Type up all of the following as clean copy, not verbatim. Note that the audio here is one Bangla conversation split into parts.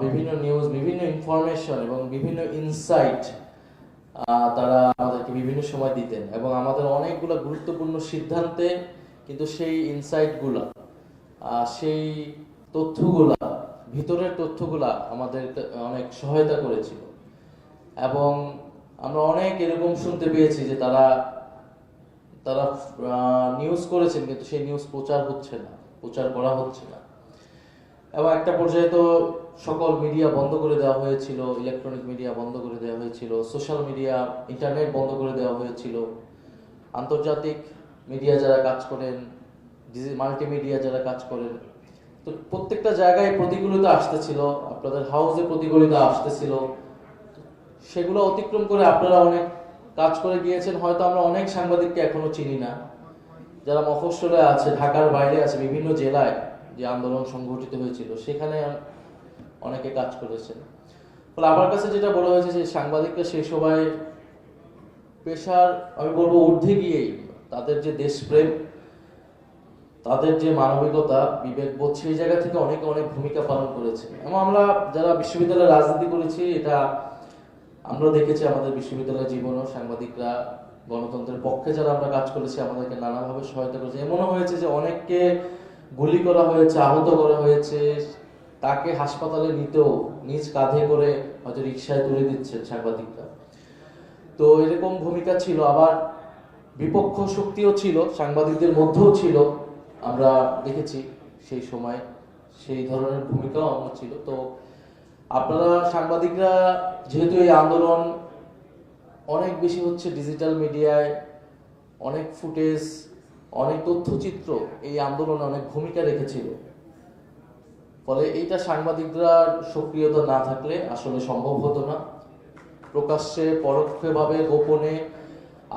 বিভিন্ন নিউজ, বিভিন্ন ইনফরমেশন এবং বিভিন্ন ইনসাইট তারা আমাদেরকে বিভিন্ন সময় দিতেন, এবং আমাদের অনেকগুলো গুরুত্বপূর্ণ সিদ্ধান্তে কিন্তু সেই ইনসাইটগুলা, সেই তথ্যগুলা, ভিতরের তথ্যগুলা আমাদের অনেক সহায়তা করেছিল। এবং আমরা অনেক এরকম শুনতে পেয়েছি যে তারা তারা নিউজ করেছেন কিন্তু সেই নিউজ প্রচার হচ্ছে না, প্রচার করা হচ্ছে না। এবং একটা পর্যায়ে তো সকল মিডিয়া বন্ধ করে দেওয়া হয়েছিল, ইলেকট্রনিক মিডিয়া বন্ধ করে দেওয়া হয়েছিল, সোশ্যাল মিডিয়া, ইন্টারনেট বন্ধ করে দেওয়া হয়েছিল। আন্তর্জাতিক মিডিয়া যারা কাজ করেন, মাল্টিমিডিয়া যারা কাজ করেন, তো প্রত্যেকটা জায়গায় প্রতিকূলতা আসতেছিল, আপনাদের হাউসে প্রতিকূলতা আসতেছিল। সেগুলো অতিক্রম করে আপনারা অনেক কাজ করে গিয়েছেন। হয়তো আমরা অনেক সাংবাদিককে এখনো চিনি না, যারা মফস্বলে আছে, ঢাকার বাইরে আছে, বিভিন্ন জেলায় যে আন্দোলন সংগঠিত হয়েছিল সেখানে অনেকে কাজ করেছেন। ফলে আমার কাছে যেটা বলা হয়েছে যে সাংবাদিকরা সেই সময় পেশার, আমি বলবো, ঊর্ধ্বে গিয়েই তাদের যে দেশপ্রেম, তাদের যে মানবিকতা, বিবেকবোধ, সেই জায়গা থেকে অনেকে অনেক ভূমিকা পালন করেছে। এবং আমরা যারা বিশ্ববিদ্যালয়ে রাজনীতি করেছি, এটা আমরা দেখেছি আমাদের বিশ্ববিদ্যালয়ের জীবনও সাংবাদিকরা গণতন্ত্রের পক্ষে যারা আমরা কাজ করেছি আমাদেরকে নানাভাবে সহায়তা করেছে। এমনও হয়েছে যে অনেককে গুলি করা হয়েছে, আহত করা হয়েছে, তাকে হাসপাতালে নিতেও নিজ কাঁধে করে হয়তো রিক্সায় তুলে দিচ্ছেন সাংবাদিকরা। তো এরকম ভূমিকা ছিল। আবার বিপক্ষ শক্তিও ছিল, সাংবাদিকদের মধ্যেও ছিল, আমরা দেখেছি সেই সময় সেই ধরনের ভূমিকাও আমার ছিল। তো আপনারা সাংবাদিকরা যেহেতু এই আন্দোলন অনেক বেশি হচ্ছে ডিজিটাল মিডিয়ায়, অনেক ফুটেজ, অনেক তথ্যচিত্র এই আন্দোলনে অনেক ভূমিকা রেখেছিল। ফলে এইটা সাংবাদিকরা সক্রিয়তা না থাকলে আসলে সম্ভব হতো না। প্রকাশ্যে, পরোক্ষভাবে, গোপনে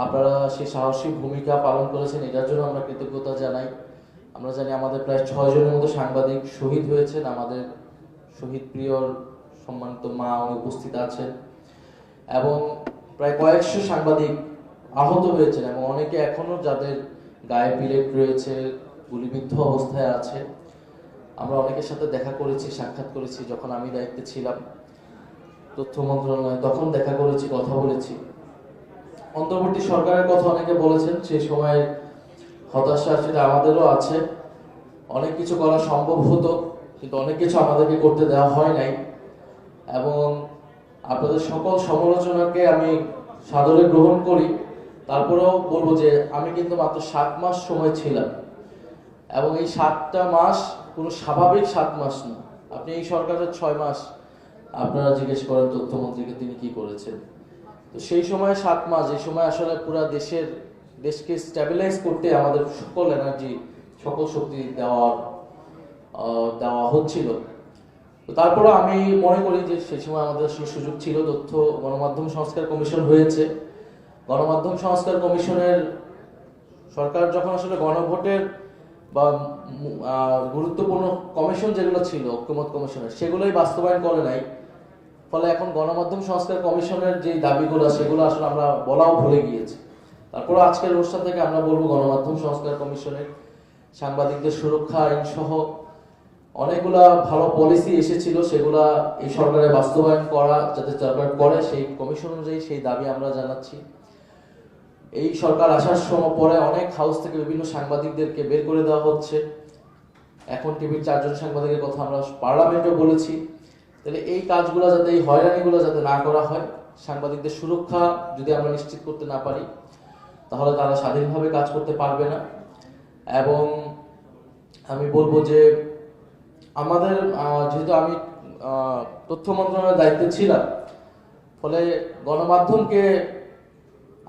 আপনারা সেই সাহসী ভূমিকা পালন করেছেন, এটার জন্য আমরা কৃতজ্ঞতা জানাই। আমরা জানি আমাদের প্রায় 6 জনের মতো সাংবাদিক শহীদ হয়েছেন। আমাদের শহীদ প্রিয়র সম্মানিত মা উনি উপস্থিত আছেন, এবং প্রায় কয়েকশো সাংবাদিক আহত হয়েছেন, এবং অনেকে এখনো যাদের গায়ে বিলেট রয়েছে, গুলিবিদ্ধ অবস্থায় আছে। আমরা অনেকের সাথে দেখা করেছি, সাক্ষাৎ করেছি। যখন আমি দায়িত্বে ছিলাম তথ্য মন্ত্রণালয়ে, তখন দেখা করেছি, কথা বলেছি। অন্তর্বর্তী সরকারের কথা অনেকে বলেছেন, সেই সময় হতাশা সেটা আমাদেরও আছে। অনেক কিছু করা সম্ভব হতো, কিন্তু অনেক কিছু আমাদেরকে করতে দেওয়া হয় নাই। এবং আপনাদের সকল সমালোচনাকে আমি সাদরে গ্রহণ করি। তারপরেও বলবো যে আমি কিন্তু মাত্র 7 মাস সময় ছিলাম, এবং এই 7টা মাস কোনো স্বাভাবিক 7 মাস না। আপনি এই সরকারের 6 মাস আপনারা জিজ্ঞেস করেন তথ্যমন্ত্রীকে তিনি কি করেছেন। তো সেই সময় 7 মাস, এই সময় আসলে পুরো দেশকে স্ট্যাবিলাইজ করতে আমাদের সকল এনার্জি, সকল শক্তি দেওয়া হচ্ছিল। তো তারপরে আমি মনে করি যে সেই সময় আমাদের আসলে সুযোগ ছিল। তথ্য গণমাধ্যম সংস্কার কমিশন হয়েছে। গণমাধ্যম সংস্কার কমিশনের সরকার যখন আসলে গণভোটের বা গুরুত্বপূর্ণ কমিশন যেগুলো ছিল, ঐক্যমত কমিশনের, সেগুলোই বাস্তবায়ন করে নাই। ফলে এখন গণমাধ্যম সংস্কার কমিশনের যে দাবিগুলো, সেগুলো আসলে আমরা বলাও ভুলে গিয়েছি। তারপরে আজকের অনুষ্ঠান থেকে আমরা বলবো গণমাধ্যম সংস্কার কমিশনের সাংবাদিকদের সুরক্ষা আইন সহ অনেকগুলা ভালো পলিসি এসেছিল, সেগুলা এই সরকারের বাস্তবায়ন করা যাতে সরকার করে, সেই কমিশন অনুযায়ী সেই দাবি আমরা জানাচ্ছি। এই সরকার আসার সময় পরে অনেক হাউস থেকে বিভিন্ন সাংবাদিকদেরকে বের করে দেওয়া হচ্ছে। এখন টিভির 4 জন সাংবাদিকের কথা আমরা পার্লামেন্টে বলেছি। তাহলে এই কাজগুলো যাতে, এই হয়রানিগুলো যাতে না করা হয়, সাংবাদিকদের সুরক্ষা যদি আমরা নিশ্চিত করতে না পারি, তাহলে তারা স্বাধীনভাবে কাজ করতে পারবে না। এবং আমি বলবো যে আমাদের যেহেতু আমি তথ্য মন্ত্রণালয়ের দায়িত্বে ছিলাম, ফলে গণমাধ্যমকে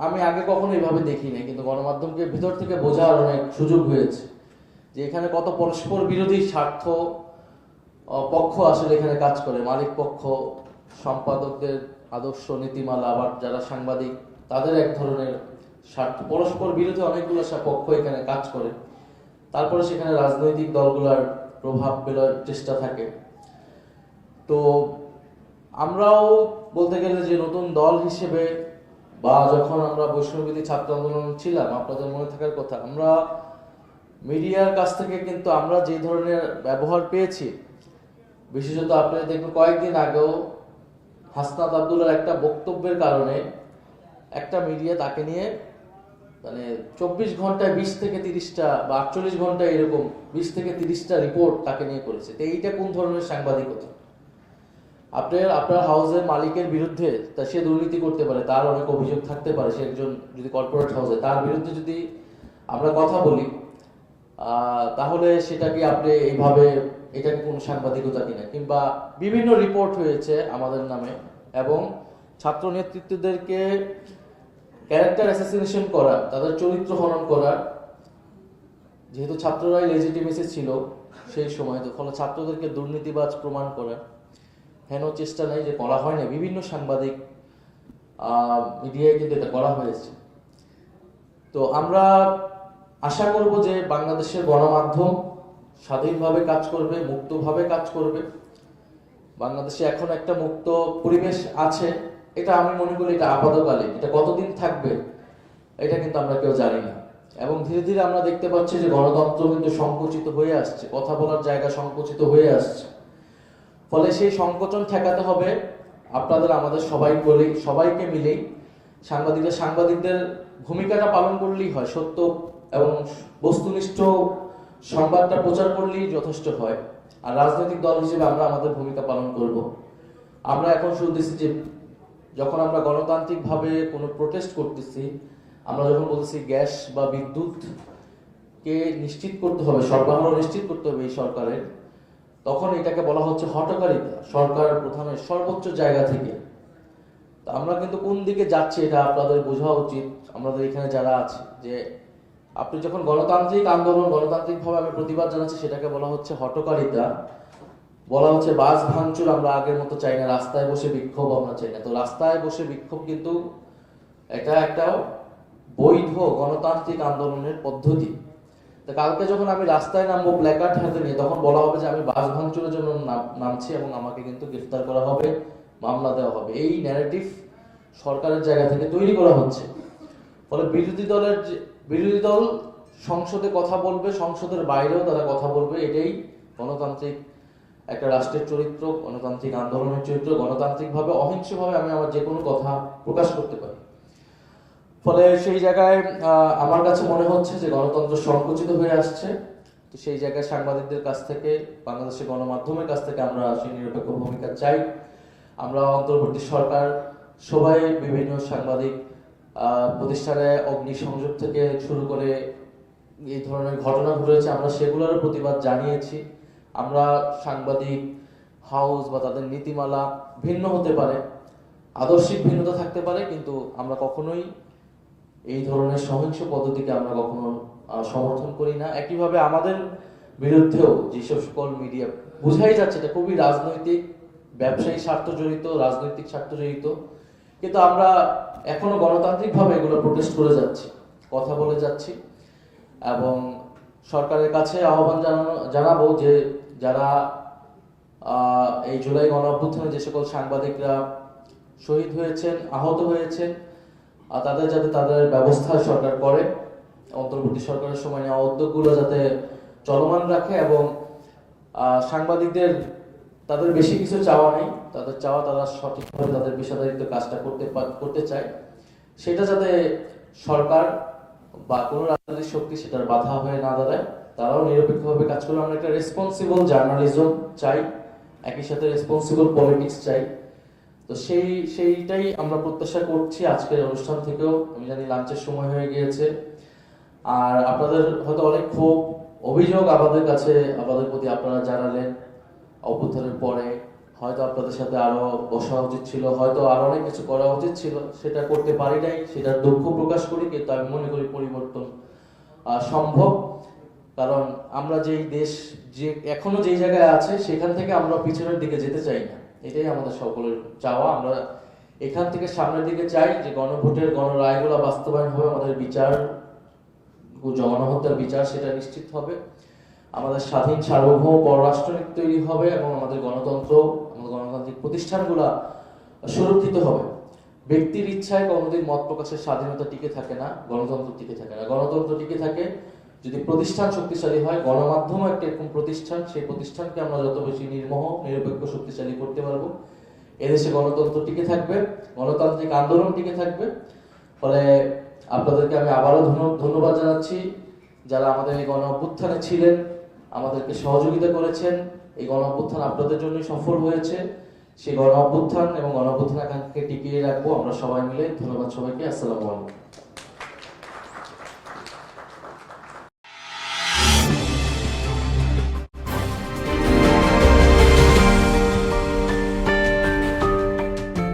আমি আগে কখনো এইভাবে দেখি নাই, কিন্তু গণমাধ্যমকে ভিতর থেকে বোঝার অনেক সুযোগ হয়েছে যে এখানে কত পরস্পর বিরোধী স্বার্থ পক্ষ আসলে এখানে কাজ করে। মালিক পক্ষ, সম্পাদকদের আদর্শ নীতিমালা, আবার যারা সাংবাদিক তাদের এক ধরনের স্বার্থ, পরস্পর বিরোধী অনেকগুলো পক্ষ এখানে কাজ করে। তারপরে সেখানে রাজনৈতিক দলগুলোর প্রভাব ফেলার চেষ্টা থাকে। তো আমরাও বলতে গেলে যে নতুন দল হিসেবে, বা যখন আমরা বৈষম্যবিরোধী ছাত্র আন্দোলন ছিলাম, আপনাদের মনে থাকার কথা, আমরা মিডিয়ার কাছ থেকে কিন্তু আমরা যে ধরনের ব্যবহার পেয়েছি, বিশেষত আপনি দেখবেন কয়েকদিন আগেও হাসনাত আব্দুল্লাহর একটা বক্তব্যের কারণে একটা মিডিয়া তাকে নিয়ে মানে 24 ঘন্টায় 20 থেকে 30টা বা 48 ঘন্টায় এরকম 20 থেকে 30টা রিপোর্ট তাকে নিয়ে করেছে। তো এইটা কোন ধরনের সাংবাদিকতা? আপনার হাউসের মালিকের বিরুদ্ধে তা সে দুর্নীতি করতে পারে, তার অনেক অভিযোগ থাকতে পারে, সে একজন যদি কর্পোরেট হাউসে তার বিরুদ্ধে যদি আমরা কথা বলি তাহলে সেটা কি আপনি এইভাবে এটা কি কোনো সাংবাদিকতা কিনা? কিংবা বিভিন্ন রিপোর্ট হয়েছে আমাদের নামে এবং ছাত্র নেতৃত্বদেরকে ক্যারেক্টার অ্যাসাসিনেশন করা, তাদের চরিত্র হনন করা, যেহেতু ছাত্ররাই লেজিটিমেসি ছিল সেই সময়, তো ফলে ছাত্রদেরকে দুর্নীতিবাজ প্রমাণ করা হেন চেষ্টা নেই যে করা হয় না, বিভিন্ন সাংবাদিক মিডিয়ায় কিন্তু এটা করা হয়েছে। তো আমরা আশা করব যে বাংলাদেশের গণমাধ্যম স্বাধীনভাবে কাজ করবে, মুক্তভাবে কাজ করবে। বাংলাদেশে এখন একটা মুক্ত পরিবেশ আছে, এটা আমি মনে করি এটা আপাতকালীন, এটা কতদিন থাকবে এটা কিন্তু আমরা কেউ জানি না। এবং ধীরে ধীরে আমরা দেখতে পাচ্ছি যে গণতন্ত্র কিন্তু সংকুচিত হয়ে আসছে, কথা বলার জায়গা সংকুচিত হয়ে আসছে। ফলে সেই সংকোচন ঠেকাতে হবে আপনাদের আমাদের সবাইকে মিলেই। সাংবাদিকদের ভূমিকাটা পালন করলেই হয়, সত্য এবং বস্তুনিষ্ঠ সংবাদটা প্রচার করলেই যথেষ্ট হয়। আর রাজনৈতিক দল হিসেবে আমরা আমাদের ভূমিকা পালন করব। আমরা এখন শুনতেছি যে যখন আমরা গণতান্ত্রিকভাবে কোনো প্রোটেস্ট করতেছি, আমরা যখন বলতেছি গ্যাস বা বিদ্যুৎ কে নিশ্চিত করতে হবে, সরবরাহ নিশ্চিত করতে হবে এই সরকারের, তখন এটাকে বলা হচ্ছে হঠকারিতা সরকার প্রধানের সর্বোচ্চ জায়গা থেকে। তো আমরা কিন্তু কোন দিকে যাচ্ছি এটা আপনাদের বোঝা উচিত, আমাদের এখানে যারা আছে, যে আপনি যখন গণতান্ত্রিক আন্দোলন, গণতান্ত্রিকভাবে আমি প্রতিবাদ জানাচ্ছি, সেটাকে বলা হচ্ছে হঠকারিতা, বলা হচ্ছে বাস ভাঙচুর আমরা আগের মতো চাই না, রাস্তায় বসে বিক্ষোভ আমরা চাই না। তো রাস্তায় বসে বিক্ষোভ কিন্তু এটা একটা বৈধ গণতান্ত্রিক আন্দোলনের পদ্ধতি। তো কালকে যখন আমি রাস্তায় নামবো প্ল্যাকার্ড হাতে নিয়ে, তখন বলা হবে যে আমি বাস ভাঙচুরের জন্য নামছি এবং আমাকে কিন্তু গ্রেফতার করা হবে, মামলা দেওয়া হবে। এই ন্যারেটিভ সরকারের জায়গা থেকে তৈরি করা হচ্ছে। ফলে বিরোধী দল সংসদে কথা বলবে, সংসদের বাইরেও তারা কথা বলবে, এটাই গণতান্ত্রিক একটা রাষ্ট্রের চরিত্র, গণতান্ত্রিক আন্দোলনের চরিত্র। গণতান্ত্রিকভাবে অহিংসভাবে আমি আমার যে কোনো কথা প্রকাশ করতে পারি। ফলে সেই জায়গায় আমার কাছে মনে হচ্ছে যে গণতন্ত্র সংকুচিত হয়ে আসছে। তো সেই জায়গায় সাংবাদিকদের কাছ থেকে, বাংলাদেশের গণমাধ্যমের কাছ থেকে আমরা সেই নিরপেক্ষ ভূমিকা চাই। আমরা অন্তর্বর্তী সরকার সবাই বিভিন্ন সাংবাদিক প্রতিষ্ঠানে অগ্নিসংযোগ থেকে শুরু করে এই ধরনের ঘটনা ঘটেছে, আমরা সেগুলোর প্রতিবাদ জানিয়েছি। আমরা সাংবাদিক হাউস বা তাদের নীতিমালা ভিন্ন হতে পারে, আদর্শিক ভিন্নতা থাকতে পারে, কিন্তু আমরা কখনোই এই ধরনের সহিংস পদ্ধতিকে আমরা কখনো সমর্থন করি না। একইভাবে আমাদের বিরুদ্ধেও যেসব সকল মিডিয়া, বোঝাই যাচ্ছে এটা খুবই রাজনৈতিক, ব্যবসায়ী স্বার্থ জড়িত, রাজনৈতিক স্বার্থ জড়িত, কিন্তু আমরা এখনো গণতান্ত্রিকভাবে এগুলো প্রোটেস্ট করে যাচ্ছি, কথা বলে যাচ্ছি। এবং সরকারের কাছে আহ্বান জানাবো যে যারা এই জুলাই গণঅভ্যুত্থানে যে সকল সাংবাদিকরা শহীদ হয়েছেন, আহত হয়েছেন, তাদের যাতে তাদের ব্যবস্থা সরকার করে, অন্তর্বর্তী সরকারের সময় নেওয়া উদ্যোগগুলো যাতে চলমান রাখে। এবং সাংবাদিকদের তাদের বেশি কিছু চাওয়া নেই, তাদের চাওয়া তারা সঠিকভাবে তাদের পেশাদারিত্ব কাজটা করতে চায়, সেটা যাতে সরকার বা কোনো রাজনৈতিক শক্তি সেটার বাধা হয়ে না দাঁড়ায়, তারাও নিরপেক্ষভাবে কাজ করে। আমরা একটা রেসপন্সিবল জার্নালিজম চাই, একই সাথে রেসপন্সিবল পলিটিক্স চাই। তো সেইটাই আমরা প্রত্যাশা করছি আজকের অনুষ্ঠান থেকেও। আমি জানি লাঞ্চের সময় হয়ে গিয়েছে, আর আপনাদের হয়তো অনেক ক্ষোভ অভিযোগ আমাদের কাছে, আমাদের প্রতি আপনারা জানালেন অভ্যুত্থানের পরে। হয়তো আপনাদের সাথে আরো বসা উচিত ছিল, হয়তো আরো অনেক কিছু করা উচিত ছিল, সেটা করতে পারি নাই, সেটার দুঃখ প্রকাশ করি। কিন্তু আমি মনে করি পরিবর্তন সম্ভব, কারণ আমরা যেই দেশ যে এখনো যেই জায়গায় আছে সেখান থেকে আমরা পিছনের দিকে যেতে চাই না, এটাই আমাদের সকলের চাওয়া। আমরা এখান থেকে সামনের দিকে চাই যে গণভোটের গণরায়গুলো বাস্তবায়ন হবে, আমাদের বিচার, গণহত্যার বিচার সেটা নিশ্চিত হবে, আমাদের স্বাধীন সার্বভৌম পররাষ্ট্রনীতি তৈরি হবে এবং আমাদের গণতন্ত্র, আমাদের গণতান্ত্রিক প্রতিষ্ঠানগুলো সুরক্ষিত হবে। ব্যক্তির ইচ্ছায় কোনোদিন মত প্রকাশের স্বাধীনতা টিকে থাকে না, গণতন্ত্র টিকে থাকে না। গণতন্ত্র টিকে থাকে যদি প্রতিষ্ঠান শক্তিশালী হয়, গণমাধ্যম একটা এরকম প্রতিষ্ঠান, সেই প্রতিষ্ঠানকে আমরা যত বেশি নির্মোহ নিরপেক্ষ শক্তিশালী করতে পারবো, এদেশে গণতন্ত্র টিকে থাকবে, গণতান্ত্রিক আন্দোলন টিকে থাকবে। ফলে আপনাদেরকে আমি আবারও ধন্যবাদ জানাচ্ছি, যারা আমাদের এই গণ অভ্যুত্থানে ছিলেন, আমাদেরকে সহযোগিতা করেছেন। এই গণ অভ্যুত্থান আপনাদের জন্যই সফল হয়েছে। সেই গণ অভ্যুত্থান এবং গণ অভ্যুত্থান আকাঙ্ক্ষাকে টিকিয়ে রাখবো আমরা সবাই মিলে। ধন্যবাদ সবাইকে। আসসালামু আলাইকুম।